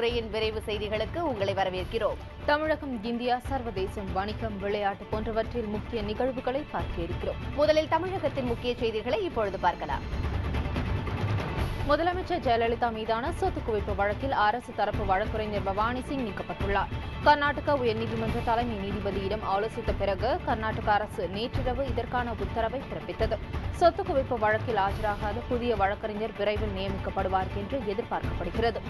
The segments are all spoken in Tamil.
உரையின் விரைவு செய்திகளுக்கு உங்களை வரவேற்கிறோம். தமிழகம், இந்தியா, சர்வதேசம், வணிகம், விளையாட்டு போன்றவற்றில் முக்கிய நிகழ்வுகளை பார்க்க இருக்கிறோம். முதலில் தமிழகத்தின் முக்கிய செய்திகளை இப்பொழுது பார்க்கலாம். முதலமைச்சர் ஜெயலலிதா மீதான சொத்து குவிப்பு வழக்கில் அரசு தரப்பு வழக்கறிஞர் பவானி சிங் நீக்கப்பட்டுள்ளார். கர்நாடக உயர்நீதிமன்ற தலைமை நீதிபதியிடம் ஆலோசித்த பிறகு கர்நாடக அரசு நேற்றிரவு இதற்கான உத்தரவை பிறப்பித்தது. சொத்து குவிப்பு வழக்கில் ஆஜராகாத புதிய வழக்கறிஞர் விரைவில் நியமிக்கப்படுவார் என்று எதிர்பார்க்கப்படுகிறது.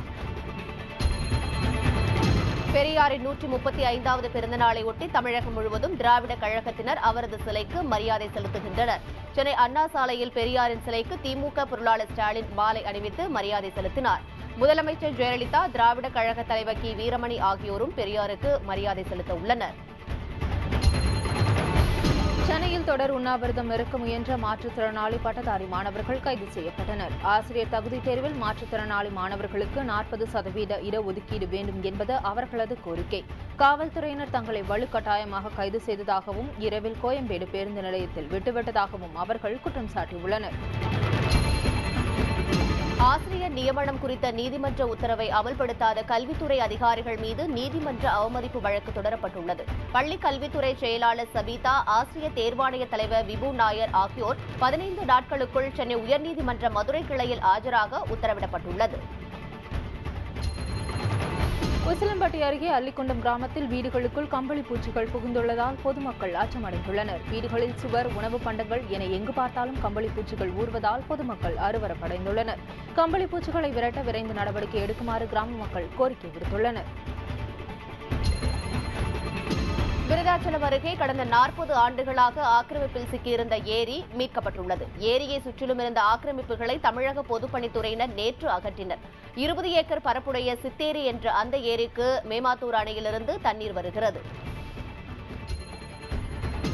பெரியாரின் 135வது பிறந்த நாளை ஒட்டி தமிழகம் முழுவதும் திராவிட கழகத்தினர் அவரது சிலைக்கு மரியாதை செலுத்துகின்றனர். சென்னை அண்ணா சாலையில் பெரியாரின் சிலைக்கு திமுக பொருளாளர் ஸ்டாலின் மாலை அணிவித்து மரியாதை செலுத்தினார். முதலமைச்சர் ஜெயலலிதா, திராவிட கழக தலைவர் கி வீரமணி ஆகியோரும் பெரியாருக்கு மரியாதை செலுத்த உள்ளனர். சென்னையில் தொடர் உண்ணாவிரதம் இருக்க முயன்ற மாற்றுத்திறனாளி பட்டதாரி மாணவர்கள் கைது செய்யப்பட்டனர். ஆசிரியர் தகுதித் தேர்வில் மாற்றுத்திறனாளி மாணவர்களுக்கு 40% இடஒதுக்கீடு வேண்டும் என்பது அவர்களது கோரிக்கை. காவல்துறையினர் தங்களை வலுக்கட்டாயமாக கைது செய்ததாகவும் இரவில் கோயம்பேடு பேருந்து நிலையத்தில் விட்டுவிட்டதாகவும் அவர்கள் குற்றம் சாட்டியுள்ளனர். ஆசிரியர் நியமனம் குறித்த நீதிமன்ற உத்தரவை அமல்படுத்தாத கல்வித்துறை அதிகாரிகள் மீது நீதிமன்ற அவமதிப்பு வழக்கு தொடரப்பட்டுள்ளது. பள்ளிக் கல்வித்துறை செயலாளர் சபிதா, ஆசிரியர் தேர்வாணைய தலைவர் விபு நாயர் ஆகியோர் 15 நாட்களுக்குள் சென்னை உயர்நீதிமன்ற மதுரை கிளையில் ஆஜராக உத்தரவிடப்பட்டுள்ளது. உசிலம்பட்டி அருகே அல்லிக்குண்டம் கிராமத்தில் வீடுகளுக்குள் கம்பளி பூச்சிகள் புகுந்துள்ளதால் பொதுமக்கள் அச்சமடைந்துள்ளனர். வீடுகளில் சுவர், உணவு பண்டங்கள் என எங்கு பார்த்தாலும் கம்பளி பூச்சிகள் ஊறுவதால் பொதுமக்கள் அருவரப்படைந்துள்ளனர். கம்பளி பூச்சிகளை விரட்ட விரைந்து நடவடிக்கை எடுக்குமாறு கிராம மக்கள் கோரிக்கை விடுத்துள்ளனர். விருதாச்சலம் அருகே கடந்த 40 ஆண்டுகளாக ஆக்கிரமிப்பில் சிக்கியிருந்த ஏரி மீட்கப்பட்டுள்ளது. ஏரியை சுற்றிலும் இருந்த ஆக்கிரமிப்புகளை தமிழக பொதுப்பணித்துறையினர் நேற்று அகற்றினர். 20 ஏக்கர் பரப்புடைய சித்தேரி என்ற அந்த ஏரிக்கு மேமாத்தூர் அணையிலிருந்து தண்ணீர் வருகிறது.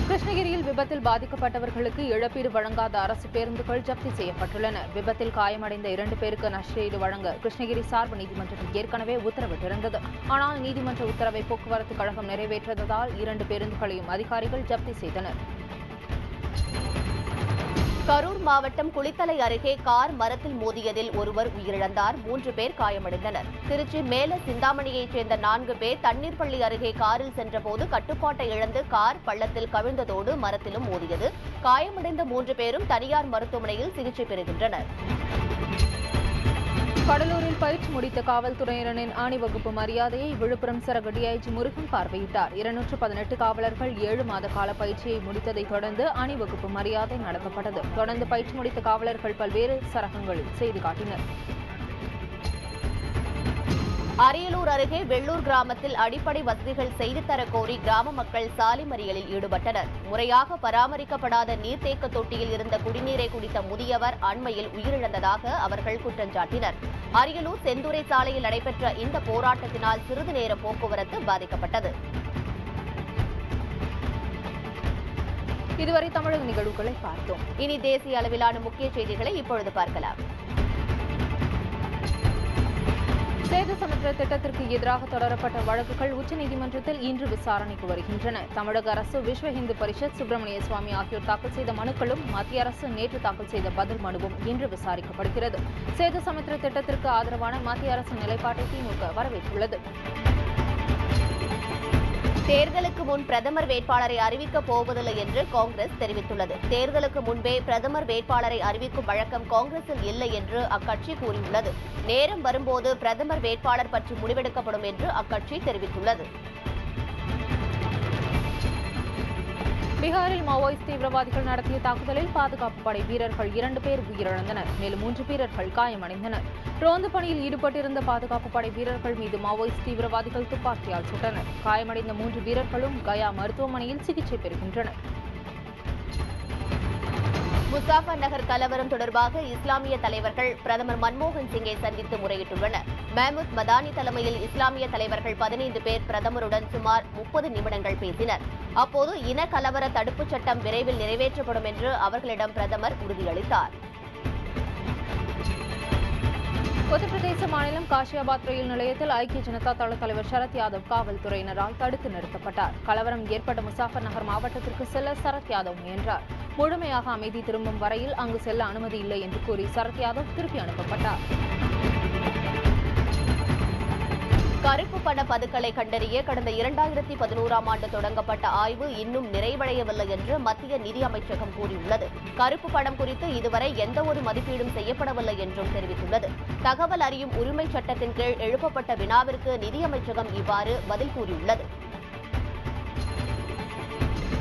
கிருஷ்ணகிரியில் விபத்தில் பாதிக்கப்பட்டவர்களுக்கு இழப்பீடு வழங்காத அரசு பேருந்துகள் ஜப்தி செய்யப்பட்டுள்ளன. விபத்தில் காயமடைந்த 2 பேருக்கு நஷ்டஈடு வழங்க கிருஷ்ணகிரி சார்பு நீதிமன்றம் ஏற்கனவே உத்தரவிட்டிருந்தது. ஆனால் நீதிமன்ற உத்தரவை போக்குவரத்து கழகம் நிறைவேற்றாததால் 2 பேருந்துகளையும் அதிகாரிகள் ஜப்தி செய்தனர். கரூர் மாவட்டம் குளித்தலை அருகே கார் மரத்தில் மோதியதில் ஒருவர் உயிரிழந்தார். 3 பேர் காயமடைந்தனர். திருச்சி மேல சிந்தாமணியைச் சேர்ந்த 4 பேர் தண்ணீர் பள்ளி அருகே காரில் சென்றபோது கட்டுப்பாட்டை இழந்து கார் பள்ளத்தில் கவிழ்ந்ததோடு மரத்திலும் மோதியது. காயமடைந்த 3 பேரும் தனியார் மருத்துவமனையில் சிகிச்சை பெறுகின்றனர். கடலூரில் பயிற்சி முடித்த காவல்துறையினரின் அணிவகுப்பு மரியாதையை விழுப்புரம் சரக டிஐஜி முருகன் பார்வையிட்டார். 218 காவலர்கள் 7 மாத கால பயிற்சியை முடித்ததைத் தொடர்ந்து அணிவகுப்பு மரியாதை நடத்தப்பட்டது. தொடர்ந்து பயிற்சி முடித்த காவலர்கள் பல்வேறு சரகங்களில் செய்து காட்டினர். அரியலூர் அருகே வெள்ளூர் கிராமத்தில் அடிப்படை வசதிகள் செய்து தர கோரி கிராம மக்கள் சாலை மறியலில் ஈடுபட்டனர். முறையாக பராமரிக்கப்படாத நீர்த்தேக்க தொட்டியில் இருந்த குடிநீரை குடித்த முதியவர் அண்மையில் உயிரிழந்ததாக அவர்கள் குற்றம் சாட்டினர். அரியலூர் செந்துறை சாலையில் நடைபெற்ற இந்த போராட்டத்தினால் சிறிது நேர போக்குவரத்து பாதிக்கப்பட்டது. இதுவரை தமிழக நிகழ்வுகளை பார்த்தோம். இனி தேசிய அளவிலான முக்கிய செய்திகளை இப்பொழுது பார்க்கலாம். சேது சமுத்திர திட்டத்திற்கு எதிராக தொடரப்பட்ட வழக்குகள் உச்சநீதிமன்றத்தில் இன்று விசாரணைக்கு வருகின்றன. தமிழக அரசு, விஸ்வ இந்து பரிஷத், சுப்பிரமணிய சுவாமி ஆகியோர் தாக்கல் செய்த மனுக்களும் மத்திய அரசு நேற்று தாக்கல் செய்த பதில் மனுவும் இன்று விசாரிக்கப்படுகிறது. சேது சமுத்திர திட்டத்திற்கு ஆதரவான மத்திய அரசின் நிலைப்பாட்டை திமுக வரவேற்றுள்ளது. தேர்தலுக்கு முன் பிரதமர் வேட்பாளரை அறிவிக்கப் போவதில்லை என்று காங்கிரஸ் தெரிவித்துள்ளது. தேர்தலுக்கு முன்பே பிரதமர் வேட்பாளரை அறிவிக்கும் வழக்கம் காங்கிரஸில் இல்லை என்று அக்கட்சி கூறியுள்ளது. நேரம் வரும்போது பிரதமர் வேட்பாளர் பற்றி முடிவெடுக்கப்படும் என்று அக்கட்சி தெரிவித்துள்ளது. பீகாரில் மாவோயிஸ்ட் தீவிரவாதிகள் நடத்திய தாக்குதலில் பாதுகாப்பு படை வீரர்கள் 2 பேர் உயிரிழந்தனர். மேலும் 3 வீரர்கள் காயமடைந்தனர். ரோந்து பணியில் ஈடுபட்டிருந்த பாதுகாப்பு படை வீரர்கள் மீது மாவோயிஸ்ட் தீவிரவாதிகள் துப்பாக்கியால் சுட்டனர். காயமடைந்த 3 வீரர்களும் கயா மருத்துவமனையில் சிகிச்சை பெறுகின்றனர். முசாஃபர் நகர் கலவரம் தொடர்பாக இஸ்லாமிய தலைவர்கள் பிரதமர் மன்மோகன் சிங்கை சந்தித்து முறையிட்டுள்ளனர். மஹமூத் மதானி தலைமையில் இஸ்லாமிய தலைவர்கள் 15 பேர் பிரதமருடன் சுமார் 30 நிமிடங்கள் பேசினர். அப்போது இன கலவர தடுப்புச் சட்டம் விரைவில் நிறைவேற்றப்படும் என்று அவர்களிடம் பிரதமர் உறுதியளித்தார். உத்தரப்பிரதேச மாநிலம் காஷியாபாத் ரயில் நிலையத்தில் ஐக்கிய ஜனதா தள தலைவர் சரத் யாதவ் காவல்துறையினரால் தடுத்து நிறுத்தப்பட்டார். கலவரம் ஏற்பட்ட முசாஃபர் நகர் மாவட்டத்திற்கு செல்ல சரத் யாதவ் முயன்றார். முழுமையாக அமைதி திரும்பும் வரையில் அங்கு செல்ல அனுமதி இல்லை என்று கூறி சரத் யாதவ் திருப்பி அனுப்பப்பட்டார். கருப்பு பண பதுக்கலை கண்டறிய கடந்த 2011ஆம் ஆண்டு தொடங்கப்பட்ட ஆய்வு இன்னும் நிறைவடையவில்லை என்று மத்திய நிதி அமைச்சகம் கூறியுள்ளது. கருப்பு பணம் குறித்து இதுவரை எந்தவொரு மதிப்பீடும் செய்யப்படவில்லை என்றும் தெரிவித்துள்ளது. தகவல் அறியும் உரிமை சட்டத்தின் கீழ் எழுப்பப்பட்ட வினாவிற்கு நிதி அமைச்சகம் இவ்வாறு பதில் கூறியுள்ளது.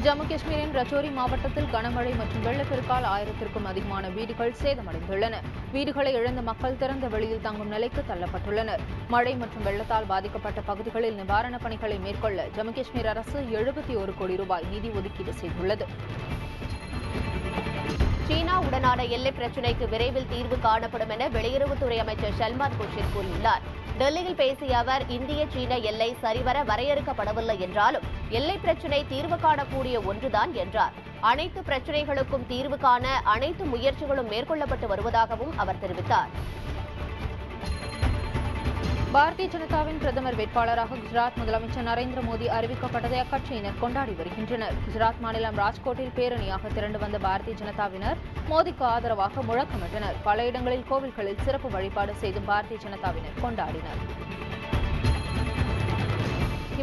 ஜம்மு காஷ்மீரின் ரஜோரி மாவட்டத்தில் கனமழை மற்றும் வெள்ளப்பெருக்கால் 1000க்கும் அதிகமான வீடுகள் சேதமடைந்துள்ளன. வீடுகளை இழந்த மக்கள் திறந்த வெளியில் தங்கும் நிலைக்கு தள்ளப்பட்டுள்ளனர். மழை மற்றும் வெள்ளத்தால் பாதிக்கப்பட்ட பகுதிகளில் நிவாரணப் பணிகளை மேற்கொள்ள ஜம்மு காஷ்மீர் அரசு 71 கோடி ரூபாய் நிதி ஒதுக்கீடு செய்துள்ளது. சீனாவுடனான எல்லை பிரச்சினைக்கு விரைவில் தீர்வு காணப்படும் என வெளியுறவுத்துறை அமைச்சர் ஷல்மான் குர்ஷித் கூறியுள்ளார். டெல்லியில் பேசிய அவர், இந்திய சீன எல்லை சரிவர வரையறுக்கப்படவில்லை என்றாலும் எல்லை பிரச்சினை தீர்வு காணக்கூடிய ஒன்றுதான் என்றார். அனைத்து பிரச்சினைகளுக்கும் தீர்வு காண அனைத்து முயற்சிகளும் மேற்கொள்ளப்பட்டு வருவதாகவும் அவர் தெரிவித்தார். பாரதிய ஜனதாவின் பிரதமர் வேட்பாளராக குஜராத் முதலமைச்சர் நரேந்திர மோடி அறிவிக்கப்பட்டதை அக்கட்சியினர் கொண்டாடி வருகின்றனர். குஜராத் மாநிலம் ராஜ்கோட்டில் பேரணியாக திரண்டு வந்த பாரதிய ஜனதாவினர் மோடிக்கு ஆதரவாக முழக்கமிட்டனர். பல இடங்களில் கோவில்களில் சிறப்பு வழிபாடு செய்து பாரதிய ஜனதாவினர் கொண்டாடினர்.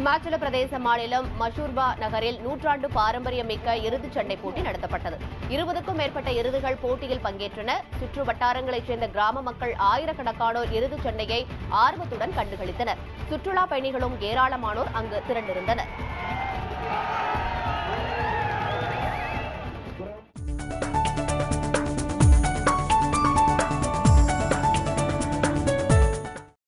இமாச்சல பிரதேச மாநிலம் மஷூர்பா நகரில் நூற்றாண்டு பாரம்பரியமிக்க எருதுச் சண்டை போட்டி நடத்தப்பட்டது. 20க்கும் மேற்பட்ட எருதுகள் போட்டியில் பங்கேற்றன. சுற்று வட்டாரங்களைச் சேர்ந்த கிராம மக்கள் ஆயிரக்கணக்கானோர் எருதுச் சண்டையை ஆர்வத்துடன் கண்டுகளித்தனர். சுற்றுலா பயணிகளும் ஏராளமானோர் அங்கு திரண்டிருந்தனர்.